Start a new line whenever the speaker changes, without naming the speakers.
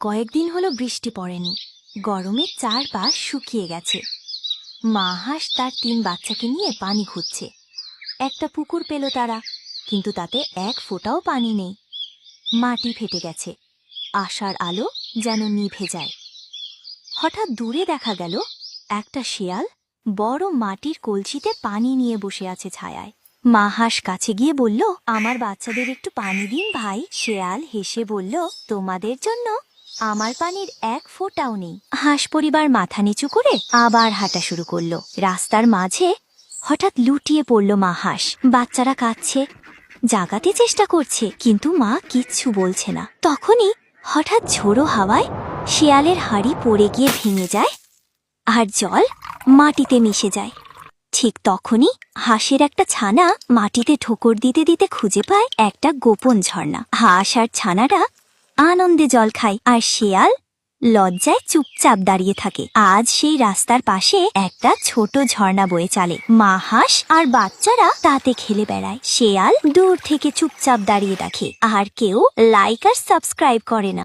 কয়েকদিন হলো বৃষ্টি পড়েনি। গরমে চারপাশ শুকিয়ে গেছে। মা হাঁস তার 3 বাচ্চাকে নিয়ে পানি খুঁজছে। একটা পুকুর পেল তারা, কিন্তু তাতে এক ফোঁটাও পানি নেই। মাটি ফেটে গেছে, আশার আলো যেন নিভে যায়। হঠাৎ দূরে দেখা গেল একটা শিয়াল বড় মাটির কলসিতে পানি নিয়ে বসে আছে ছায়ায়। মা হাঁস কাছে গিয়ে বলল, আমার বাচ্চাদের একটু পানি দিন ভাই। শিয়াল হেসে বলল, তোমাদের জন্য আমার পানির এক ফোঁটাও নেই। হাঁস পরিবার মাথা নিচু করে আবার হাঁটা শুরু করলো। রাস্তার মাঝে হঠাৎ লুটিয়ে পড়ল মা হাঁস। বাচ্চারা কাঁদছে, জাগাতে চেষ্টা করছে, কিন্তু মা কিচ্ছু বলছে না। তখনই হঠাৎ ঝোড়ো হাওয়ায় শিয়ালের হাড়ি পড়ে গিয়ে ভেঙে যায় আর জল মাটিতে মিশে যায়। ঠিক তখনই হাঁসের একটা ছানা মাটিতে ঠোকর দিতে দিতে খুঁজে পায় একটা গোপন ঝর্ণা। হাঁস আর ছানারা আনন্দে জল খায়, আর শিয়াল লজ্জায় চুপচাপ দাঁড়িয়ে থাকে। আজ সেই রাস্তার পাশে একটা ছোট ঝর্ণা বয়ে চলে। মা হাঁস আর বাচ্চারা তাতে খেলে বেড়ায়। শিয়াল দূর থেকে চুপচাপ দাঁড়িয়ে দেখে, আর কেউ লাইক আর সাবস্ক্রাইব করে না।